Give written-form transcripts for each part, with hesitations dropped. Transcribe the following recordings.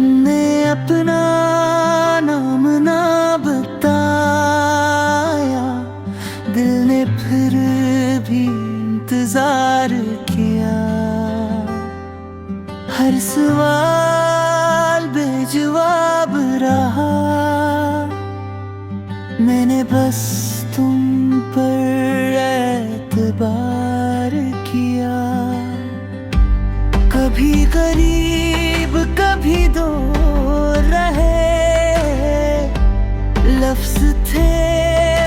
तुमने अपना नाम ना बताया, दिल ने फिर भी इंतजार किया। हर सवाल बेजवाब रहा, मैंने बस तुम पर एतबार किया। कभी करीब कभी दूर रहे, लफ्ज थे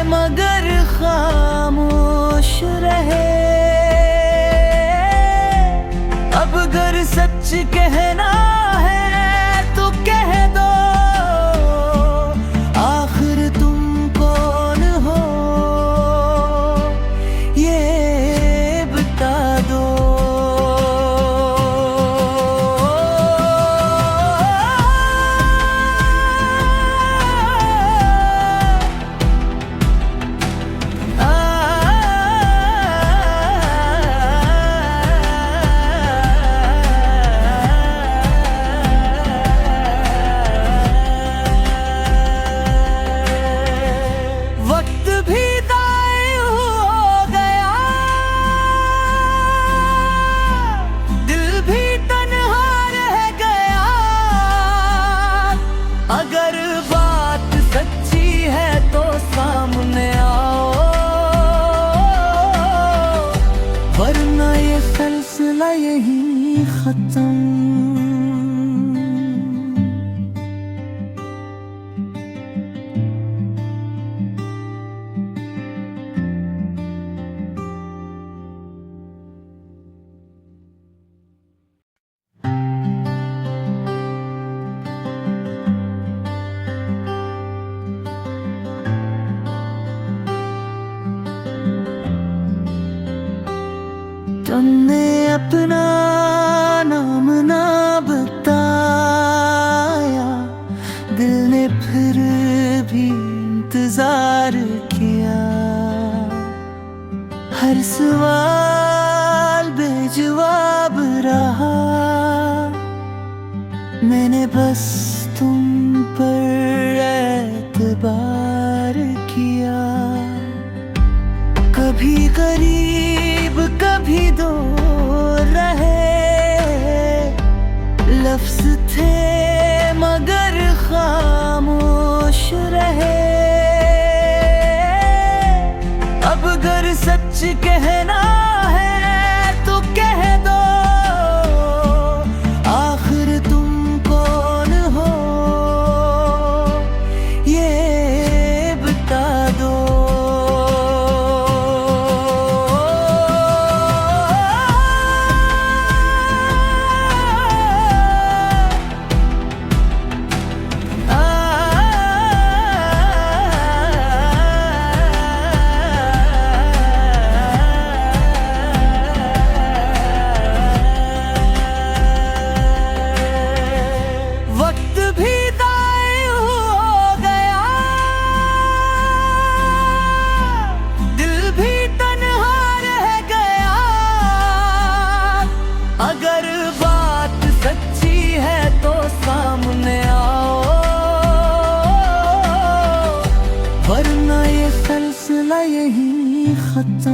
मगर खामोश रहे। अब अगर सच कहना है तो कह दो, आखिर तुम कौन हो ये बता दो। वक्त भी दाएं हो गया, दिल भी तन्हा रह गया। अगर बात सच्ची है तो सामने आओ, वरना ये सिलसिला यहीं खत्म। तुमने अपना नाम ना बताया, दिल ने फिर भी इंतजार किया। हर सवाल बेजवाब रहा, मैंने बस तुम पर एतबार किया। कभी करीब कभी दूर रहे, लफ्ज थे मगर खामोश रहे। अब अगर सच कहना है तो कह दो, आखिर तुम कौन हो ये बता दो। वक्त भी दाएं हो गया, दिल भी तन्हा रह गया। अगर बात सच्ची है तो सामने आओ, वरना ये सिलसिला यहीं खत्म।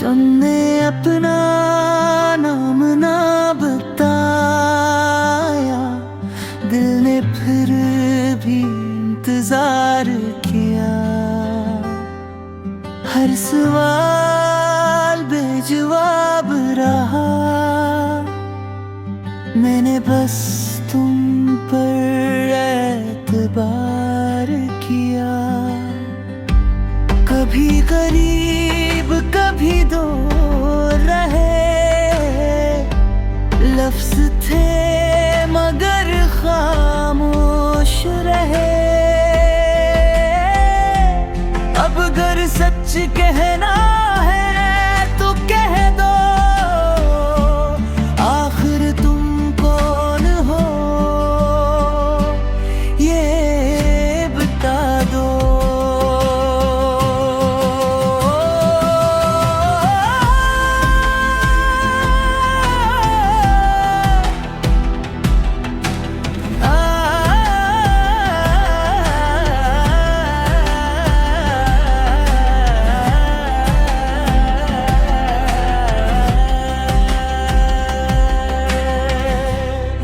तुमने अपना नाम ना बताया, दिल ने फिर भी इंतजार किया। हर सवाल बेजवाब रहा, मैंने बस तुम पर एतबार किया। कभी करीब कभी दूर रहे, लफ्ज थे मगर खामोश रहे। कहना है तो कह दो, आखिर तुम कौन हो ये बता दो।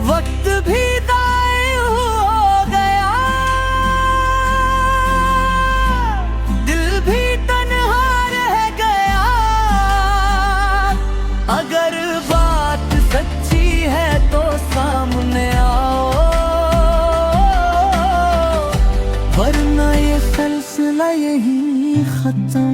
वक्त भी दाएं हो गया, दिल भी तन्हा रह गया। अगर बात सच्ची है तो सामने आओ, वरना ये सिलसिला यहीं खत्म।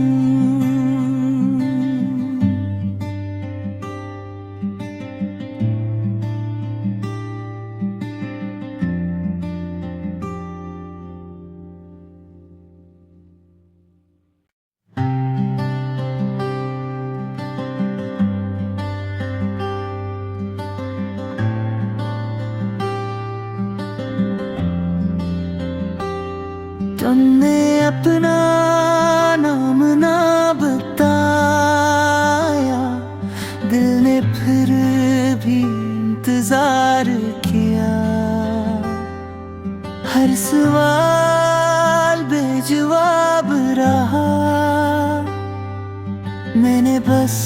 तुमने अपना नाम ना बताया, दिल ने फिर भी इंतजार किया। हर सवाल बेजवाब रहा, मैंने बस